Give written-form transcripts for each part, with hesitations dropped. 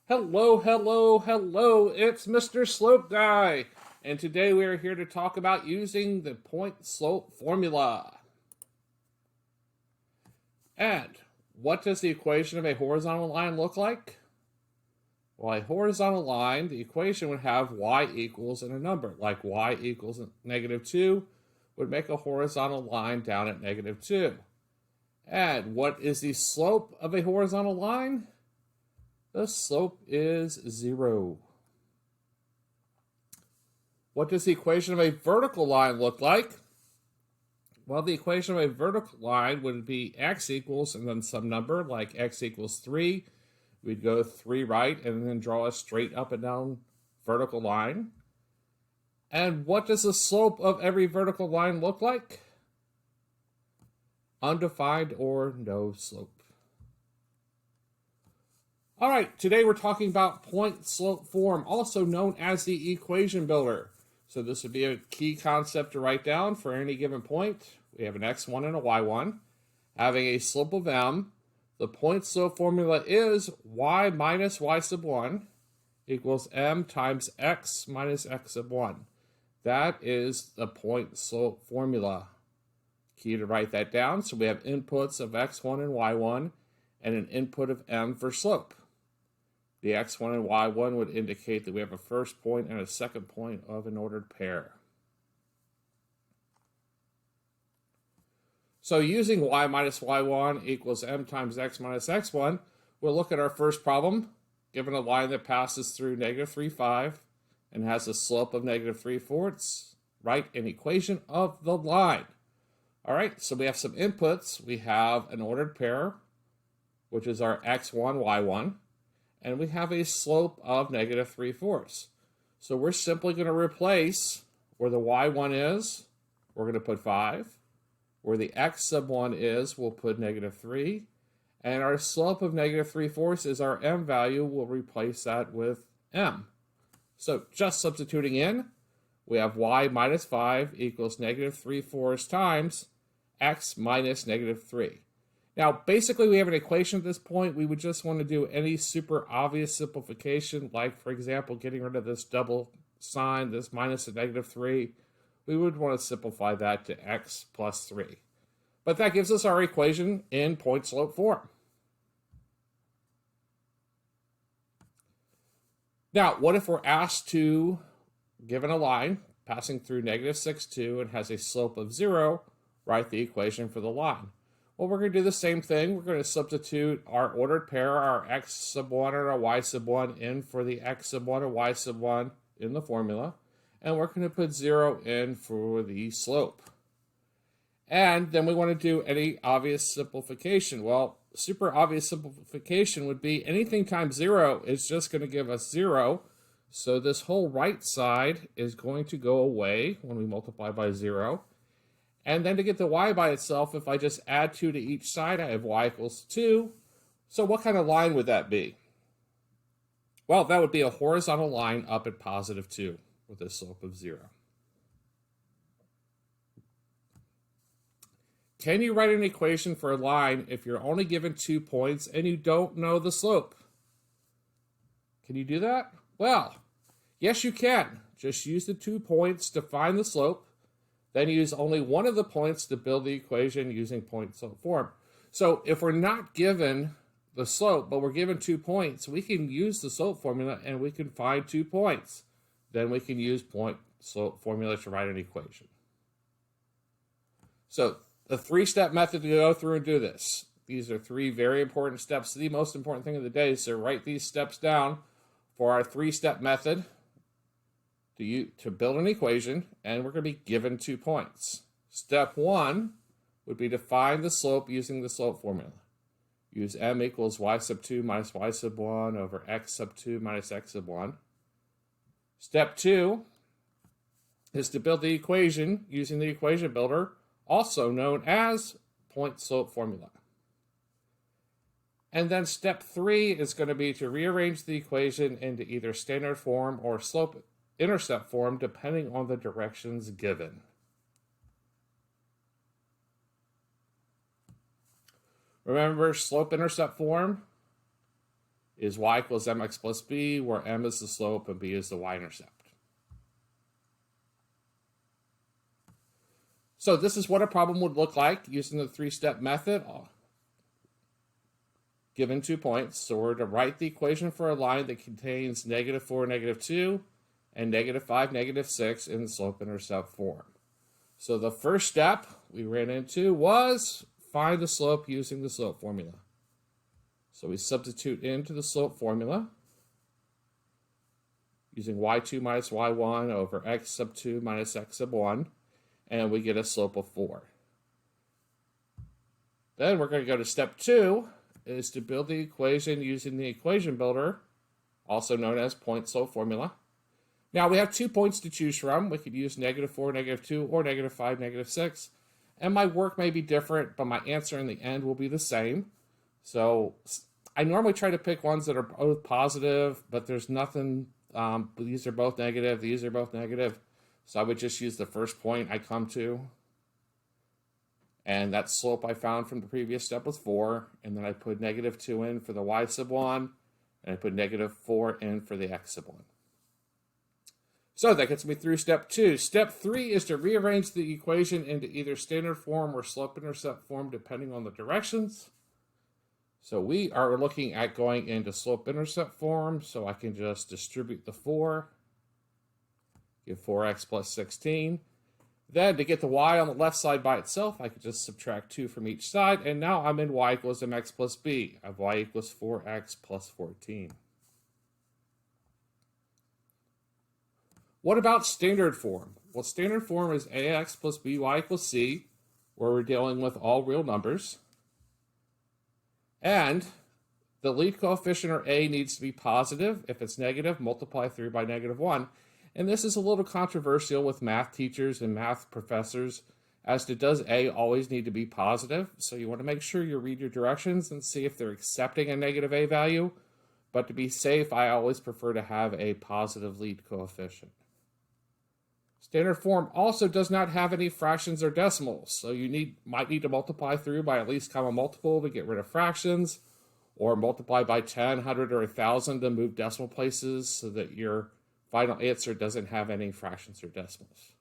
Hello, hello, hello, it's Mr. Slope Guy, and today we are here to talk about using the point slope formula. And what does the equation of a horizontal line look like? Well, a horizontal line, the equation would have y equals and a number, like y equals -2 would make a horizontal line down at -2. And what is the slope of a horizontal line? The slope is 0. What does the equation of a vertical line look like? Well, the equation of a vertical line would be x equals and then some number, like x equals 3. We'd go 3 right and then draw a straight up and down vertical line. And what does the slope of every vertical line look like? Undefined or no slope. All right, today we're talking about point slope form, also known as the equation builder. So this would be a key concept to write down for any given point. We have an x1 and a y1. Having a slope of m, the point slope formula is y minus y sub 1 equals m times x minus x sub 1. That is the point slope formula. Key to write that down. So we have inputs of x1 and y1 and an input of m for slope. The x1 and y1 would indicate that we have a first point and a second point of an ordered pair. So using y minus y1 equals m times x minus x1, we'll look at our first problem. Given a line that passes through -3, 5 and has a slope of -3/4, write an equation of the line. All right, so we have some inputs. We have an ordered pair, which is our x1, y1. And we have a slope of -3/4. So we're simply going to replace where the y1 is, we're going to put 5. Where the x sub 1 is, we'll put -3. And our slope of -3/4 is our m value. We'll replace that with m. So just substituting in, we have y minus 5 equals -3/4 times x minus -3. Now, basically, we have an equation at this point. We would just want to do any super obvious simplification, like, for example, getting rid of this double sign, this minus a -3. We would want to simplify that to x plus 3. But that gives us our equation in point slope form. Now, what if we're asked to, given a line passing through -6, 2 and has a slope of 0, write the equation for the line? Well, we're going to do the same thing. We're going to substitute our ordered pair, our x sub 1 and our y sub 1 in for the x sub 1 or y sub 1 in the formula. And we're going to put 0 in for the slope. And then we want to do any obvious simplification. Well, super obvious simplification would be anything times 0 is just going to give us 0. So this whole right side is going to go away when we multiply by 0. And then to get the y by itself, if I just add 2 to each side, I have y equals 2. So what kind of line would that be? Well, that would be a horizontal line up at +2 with a slope of 0. Can you write an equation for a line if you're only given 2 points and you don't know the slope? Can you do that? Well, yes, you can. Just use the 2 points to find the slope. Then use only one of the points to build the equation using point slope form. So if we're not given the slope, but we're given 2 points, we can use the slope formula and we can find 2 points. Then we can use point slope formula to write an equation. So the 3-step method to go through and do this. These are 3 very important steps. The most important thing of the day is to write these steps down for our 3-step method to build an equation, and we're going to be given 2 points. Step 1 would be to find the slope using the slope formula. Use m equals y sub 2 minus y sub 1 over x sub 2 minus x sub 1. Step 2 is to build the equation using the equation builder, also known as point slope formula. And then step 3 is going to be to rearrange the equation into either standard form or slope-intercept form, depending on the directions given. Remember slope-intercept form? is y equals mx plus b, where m is the slope and b is the y-intercept. So this is what a problem would look like using the three-step method. Given 2 points, so we're to write the equation for a line that contains -4, -2, and -5, -6 in the slope-intercept form. So the first step we ran into was find the slope using the slope formula. So we substitute into the slope formula using y2 minus y1 over x sub 2 minus x sub 1, and we get a slope of 4. Then we're going to go to step 2, is to build the equation using the equation builder, also known as point slope formula. Now we have 2 points to choose from. We could use -4, -2, or -5, -6. And my work may be different, but my answer in the end will be the same. So I normally try to pick ones that are both positive, but there's nothing, these are both negative, these are both negative. So I would just use the first point I come to. And that slope I found from the previous step was 4. And then I put -2 in for the y sub 1. And I put -4 in for the x sub 1. So that gets me through step 2. Step 3 is to rearrange the equation into either standard form or slope-intercept form, depending on the directions. So we are looking at going into slope-intercept form. So I can just distribute the 4. Give 4x plus 16. Then, to get the y on the left side by itself, I could just subtract 2 from each side, and now I'm in y equals mx plus b. I have y equals 4x plus 14. What about standard form? Well, standard form is ax plus by equals c, where we're dealing with all real numbers. And the lead coefficient, or a, needs to be positive. If it's negative, multiply through by -1. And this is a little controversial with math teachers and math professors as to does A always need to be positive. So you want to make sure you read your directions and see if they're accepting a negative A value. But to be safe, I always prefer to have a positive lead coefficient. Standard form also does not have any fractions or decimals. So you might need to multiply through by at least common multiple to get rid of fractions, or multiply by 10, 100, or 1,000 to move decimal places so that your final answer doesn't have any fractions or decimals.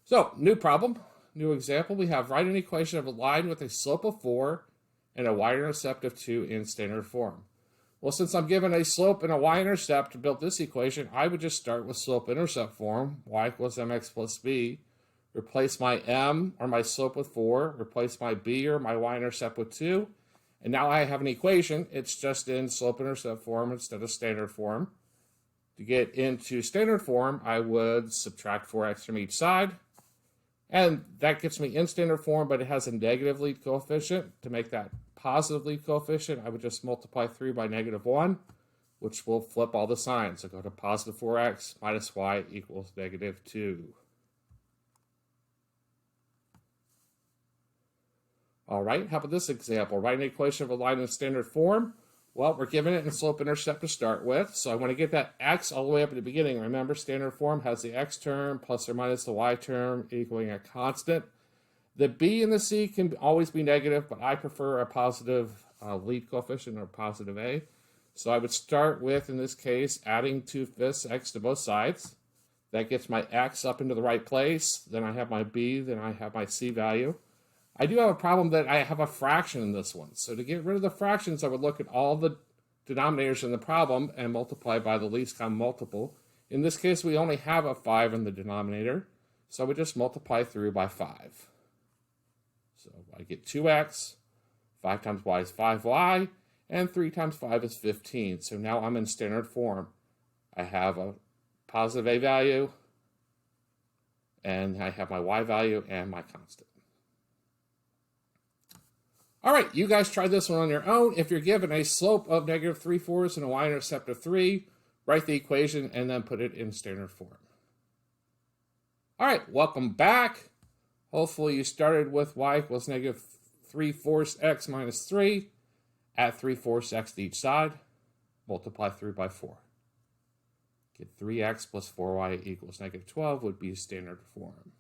So, new problem, new example. We have write an equation of a line with a slope of 4 and a y-intercept of 2 in standard form. Well, since I'm given a slope and a y-intercept to build this equation, I would just start with slope-intercept form, y equals mx plus b, replace my m, or my slope, with 4, replace my b, or my y-intercept, with 2, and now I have an equation. It's just in slope-intercept form instead of standard form. To get into standard form, I would subtract 4x from each side. And that gets me in standard form, but it has a negative lead coefficient. To make that positive lead coefficient, I would just multiply through by -1, which will flip all the signs. So go to positive 4x minus y equals -2. All right, how about this example? Write an equation of a line in standard form. Well, we're given it in slope-intercept to start with, so I want to get that x all the way up at the beginning. Remember, standard form has the x term plus or minus the y term equaling a constant. The b and the c can always be negative, but I prefer a positive lead coefficient, or positive a. So I would start with, in this case, adding 2/5 x to both sides. That gets my x up into the right place. Then I have my b, then I have my c value. I do have a problem that I have a fraction in this one. So to get rid of the fractions, I would look at all the denominators in the problem and multiply by the least common multiple. In this case, we only have a 5 in the denominator, so we just multiply through by 5. So I get 2x, 5 times y is 5y, and 3 times 5 is 15. So now I'm in standard form. I have a positive a value, and I have my y value and my constant. All right, you guys try this one on your own. If you're given a slope of -3/4 and a y-intercept of 3, write the equation and then put it in standard form. All right, welcome back. Hopefully you started with y equals -3/4 x minus 3. Add 3/4 x to each side. Multiply through by 4. Get 3x plus 4y equals -12 would be standard form.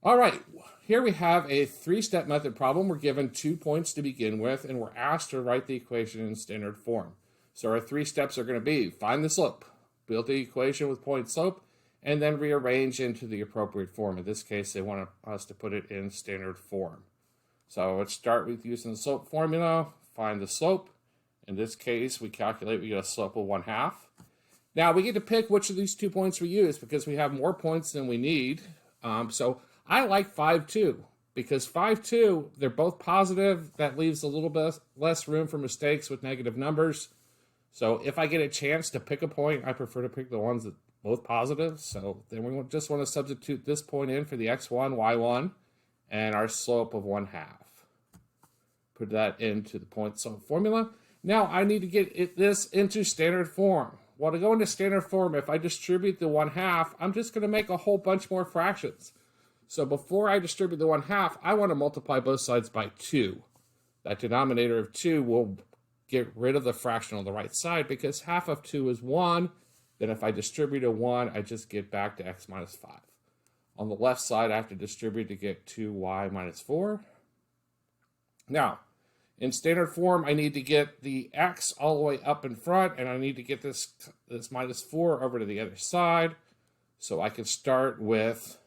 All right, here we have a three-step method problem. We're given 2 points to begin with, and we're asked to write the equation in standard form. So our 3 steps are going to be find the slope, build the equation with point slope, and then rearrange into the appropriate form. In this case, they want us to put it in standard form. So let's start with using the slope formula, find the slope. In this case, we calculate, we get a slope of 1/2. Now we get to pick which of these 2 points we use because we have more points than we need. So I like 5-2 because 5-2, they're both positive. That leaves a little bit less room for mistakes with negative numbers. So if I get a chance to pick a point, I prefer to pick the ones that both positive. So then we just want to substitute this point in for the x1, y1, and our slope of 1/2. Put that into the point slope formula. Now I need to get this into standard form. Well, to go into standard form, if I distribute the 1/2, I'm just going to make a whole bunch more fractions. So before I distribute the 1/2, I want to multiply both sides by 2. That denominator of 2 will get rid of the fraction on the right side because half of 2 is 1. Then if I distribute a 1, I just get back to x minus 5. On the left side, I have to distribute to get 2y minus 4. Now, in standard form, I need to get the x all the way up in front, and I need to get this minus 4 over to the other side. So I can start with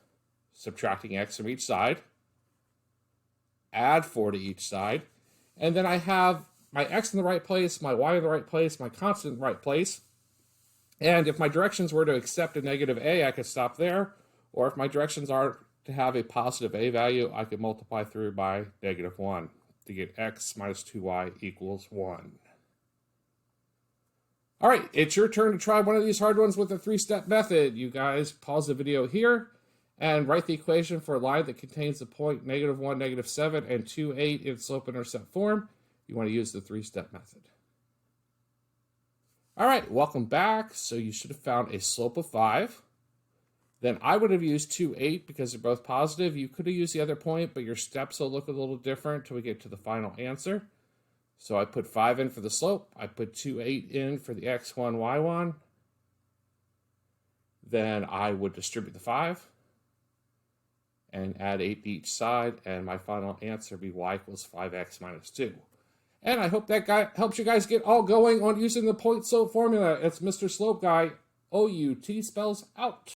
subtracting x from each side, add 4 to each side, and then I have my x in the right place, my y in the right place, my constant in the right place. And if my directions were to accept a negative a, I could stop there. Or if my directions are to have a positive a value, I could multiply through by -1 to get x minus 2y equals 1. All right, it's your turn to try one of these hard ones with a 3-step method. You guys pause the video here and write the equation for a line that contains the point -1, -7, and 2, 8 in slope-intercept form. You want to use the 3-step method. All right, welcome back. So you should have found a slope of 5. Then I would have used 2, 8 because they're both positive. You could have used the other point, but your steps will look a little different until we get to the final answer. So I put 5 in for the slope. I put 2, 8 in for the x1, y1. Then I would distribute the 5 and add 8 to each side, and my final answer would be y equals 5x minus 2. And I hope that helps you guys get all going on using the point slope formula. It's Mr. Slope Guy. OUT spells out.